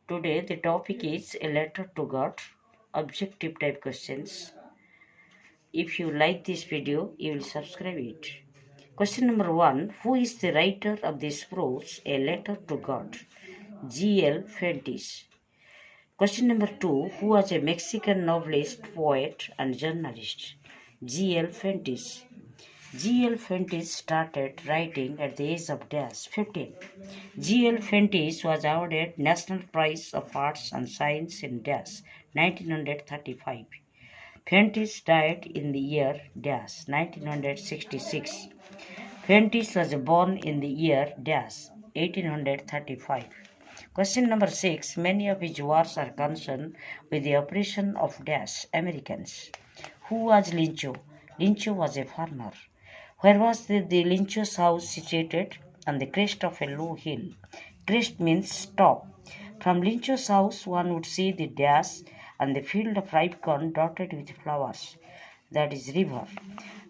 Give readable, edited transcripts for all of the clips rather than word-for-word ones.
Today the topic is a letter to God, objective type questions. If you like this video, you will subscribe it. Question number 1. Who is the writer of this prose, A Letter to God? G.L. Fuentes. Question number 2. Who was a Mexican novelist, poet and journalist? G.L. Fuentes. G.L. Fuentes started writing at the age of 15. G.L. Fuentes was awarded National Prize of Arts and Science in 1935. Fuentes died in the year 1966. Fuentes was born in the year 1835. Question number 6. Many of his works are concerned with the oppression of Americans. Who was Lincho? Lincho was a farmer. Where was the Lincho's house situated? On the crest of a low hill. Crest means top. From Lincho's house one would see the and the field of ripe corn dotted with flowers. That is river.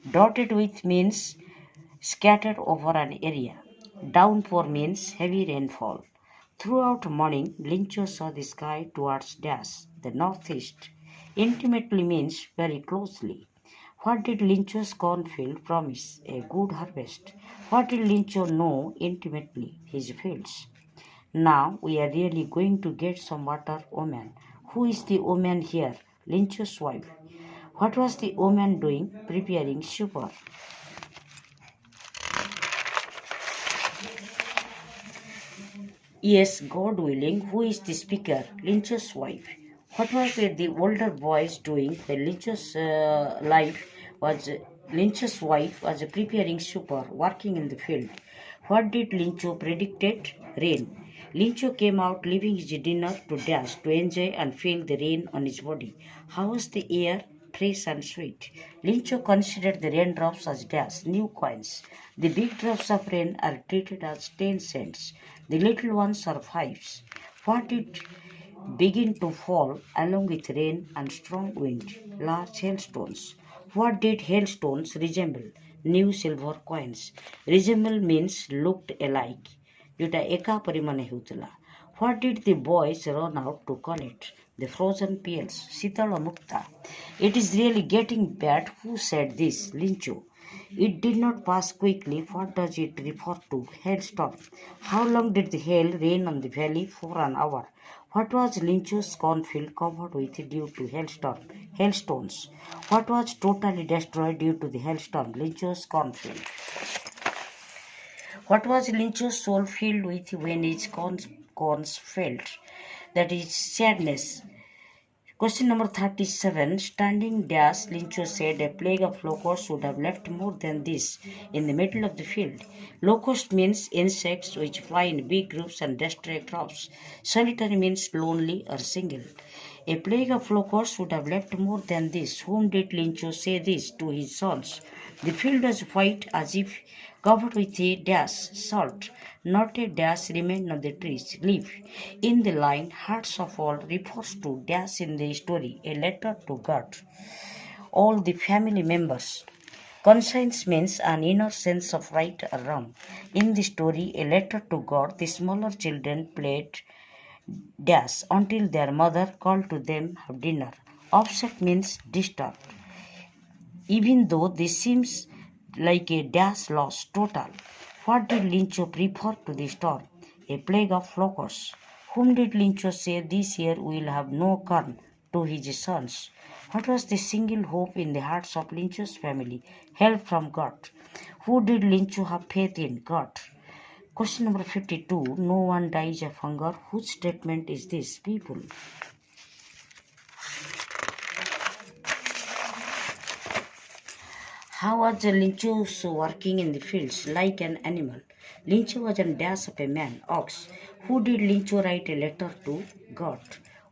Dotted with means scattered over an area. Downpour means heavy rainfall. Throughout morning, Lincho saw the sky towards the northeast. Intimately means very closely. What did Lincho's cornfield promise? A good harvest. What did Lincho know intimately? His fields. Now we are really going to get some water woman. Who is the woman here? Lincho's wife. What was the woman doing? Preparing supper. Yes, God willing. Who is the speaker? Lincho's wife. What was the older boys doing? The Lincho's Lincho's wife was preparing supper, working in the field. What did Lincho predicted? Rain. Lincho came out leaving his dinner to enjoy and feel the rain on his body. How was the air? Fresh and sweet. Lincho considered the raindrops as new coins. The big drops of rain are treated as 10 cents. The little ones are fives. What did begin to fall along with rain and strong wind? Large hailstones. What did hailstones resemble? New silver coins. Resemble means looked alike. Eka parimane heutula. What did the boys run out to collect? The frozen peels. Sitala mukta. It is really getting bad. Who said this? Lincho. It did not pass quickly. What does it refer to? Hailstorm. How long did the hail rain on the valley? For an hour. What was Lincho's cornfield covered with due to hailstones? What was totally destroyed due to the hailstorm? Lincho's cornfield. What was Lincho's soul filled with when his corns failed? That is sadness. Question number 37. Standing Lincho said a plague of locusts would have left more than this in the middle of the field. Locust means insects which fly in big groups and destroy crops. Solitary means lonely or single. A plague of locusts would have left more than this. Whom did Lincho say this? To his sons. The field was white as if covered with a salt. Not a remained on the trees. Leaf. In the line, hearts of all refers to in the story, a letter to God. All the family members. Conscience means an inner sense of right or wrong. In the story, a letter to God, the smaller children played until their mother called to them have dinner. Upset means disturbed. Even though this seems like a loss total. What did Lincho prefer to the storm? A plague of locusts. Whom did Lincho say this year we will have no corn? To his sons. What was the single hope in the hearts of Lincho's family? Help from God. Who did Lincho have faith in? God. Question number 52. No one dies of hunger. Whose statement is this? People. How was Lincho working in the fields like an animal? Lincho was an of a man, ox. Who did Lincho write a letter to? God.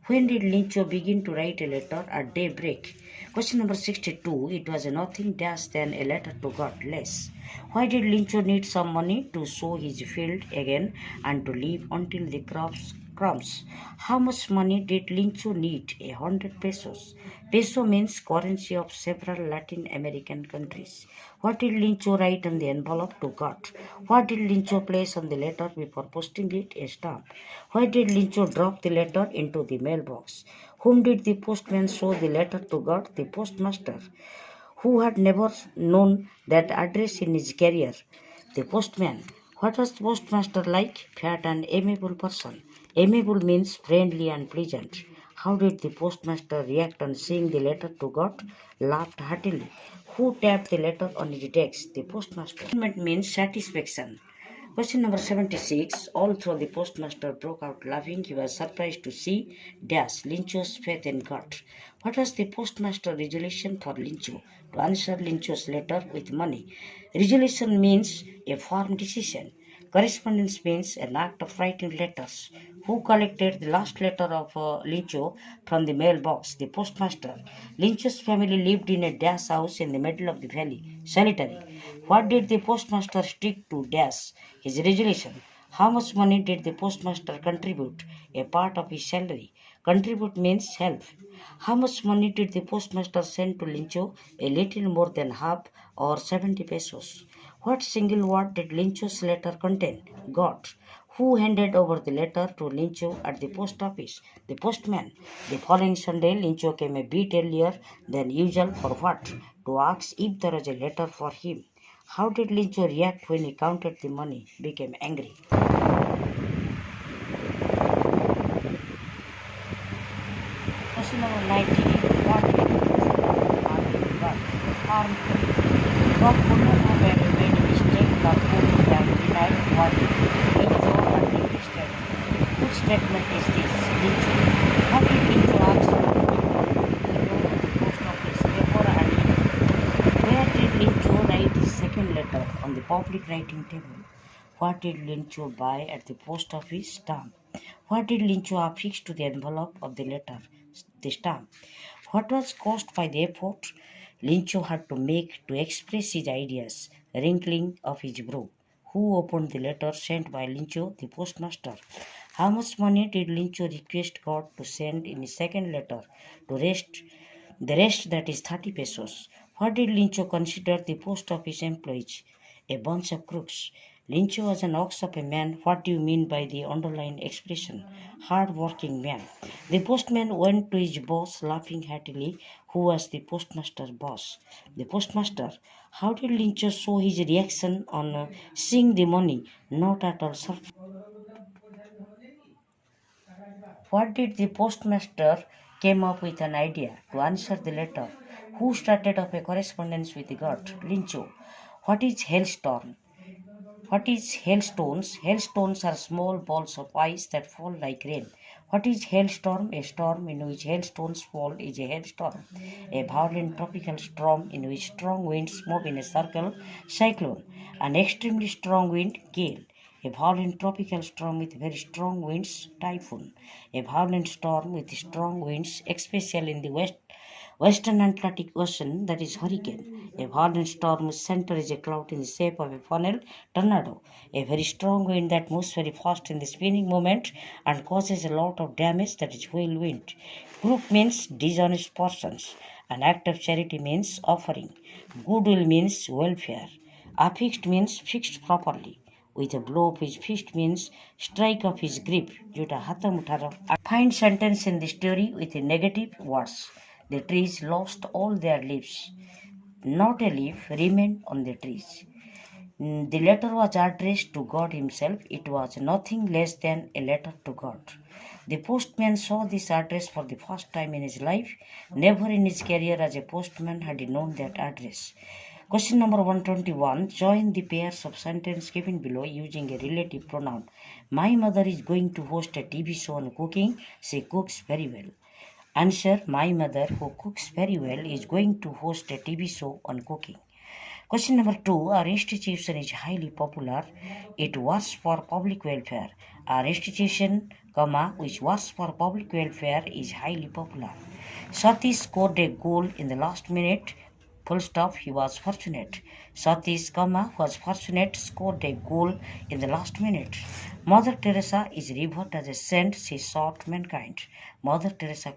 When did Lincho begin to write a letter? At daybreak. Question number 62. It was nothing than a letter to God, less. Why did Lincho need some money? To sow his field again and to live until the crops crumbs. How much money did Lincho need? 100 pesos. Peso means currency of several Latin American countries. What did Lincho write on the envelope to God? What did Lincho place on the letter before posting it? A stamp. Why did Lincho drop the letter into the mailbox? Whom did the postman show the letter to God? The postmaster, who had never known that address in his career. The postman. What was the postmaster like? Fat and amiable person. Amiable means friendly and pleasant. How did the postmaster react on seeing the letter to God? Laughed heartily. Who tapped the letter on his desk? The postmaster. It means satisfaction. Question number 76. Although the postmaster broke out laughing, he was surprised to see Lincho's faith in God. What was the postmaster resolution for Lincho? To answer Lincho's letter with money. Resolution means a firm decision. Correspondence means an act of writing letters. Who collected the last letter of Lincho from the mailbox? The postmaster. Lincho's family lived in a house in the middle of the valley, solitary. What did the postmaster stick to his resolution? How much money did the postmaster contribute? A part of his salary. Contribute means help. How much money did the postmaster send to Lincho? A little more than half, or 70 pesos. What single word did Lincho's letter contain? God. Who handed over the letter to Lincho at the post office? The postman. The following Sunday, Lincho came a bit earlier than usual for what? To ask if there was a letter for him. How did Lincho react when he counted the money? Became angry. Question number 19. What did God harmful? God could not have ever made a mistake or proved and denied what Lincho had requested. Which statement is this? Lincho. How did Lincho ask for the post office paper and where did Lincho write his second letter? On the public writing table. What did Lincho buy at the post office? Stamp. What did Lincho affix to the envelope of the letter? The stamp. What was caused by the effort Lincho had to make to express his ideas? Wrinkling of his brow. Who opened the letter sent by Lincho? The postmaster. How much money did Lincho request God to send in his second letter? The rest, that is 30 pesos. What did Lincho consider the post office employees? A bunch of crooks. Lincho was an ox of a man. What do you mean by the underlined expression? Hard-working man. The postman went to his boss laughing heartily. Who was the postmaster's boss? The postmaster. How did Lincho show his reaction on seeing the money? Not at all surprised. What did the postmaster came up with an idea to answer the letter? Who started up a correspondence with God? Lincho. What is hailstorm? What is hailstones? Hailstones are small balls of ice that fall like rain. What is hailstorm? A storm in which hailstones fall is a hailstorm. A violent tropical storm in which strong winds move in a circle, cyclone. An extremely strong wind, gale. A violent tropical storm with very strong winds, typhoon. A violent storm with strong winds, especially in the Western Atlantic Ocean, that is hurricane. A violent storm's center is a cloud in the shape of a funnel, tornado. A very strong wind that moves very fast in the spinning moment and causes a lot of damage, that is whirlwind. Crook means dishonest persons. An act of charity means offering. Goodwill means welfare. Affixed means fixed properly. With a blow of his fist means strike of his grip. Juta hatamutaro. Find sentence in the story with negative words. The trees lost all their leaves. Not a leaf remained on the trees. The letter was addressed to God Himself. It was nothing less than a letter to God. The postman saw this address for the first time in his life. Never in his career as a postman had he known that address. Question number 121. Join the pairs of sentence given below using a relative pronoun. My mother is going to host a TV show on cooking. She cooks very well. Answer. My mother, who cooks very well, is going to host a TV show on cooking. Question number 2. Our institution is highly popular. It works for public welfare. Our institution, which works for public welfare, is highly popular. Satish scored a goal in the last minute. Full stop. He was fortunate. Satish, was fortunate, scored a goal in the last minute. Mother Teresa is revered as a saint. She sought mankind. Mother Teresa,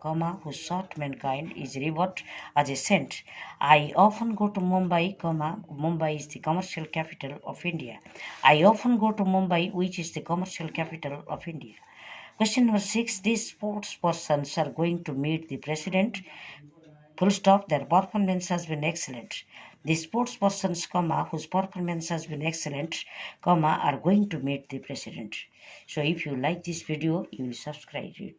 who sought mankind, is revered as a saint. I often go to Mumbai, Mumbai is the commercial capital of India. I often go to Mumbai, which is the commercial capital of India. Question number 6. These sports persons are going to meet the president. Full stop. Their performance has been excellent. The sports persons, whose performance has been excellent, are going to meet the president. So if you like this video, you will subscribe it.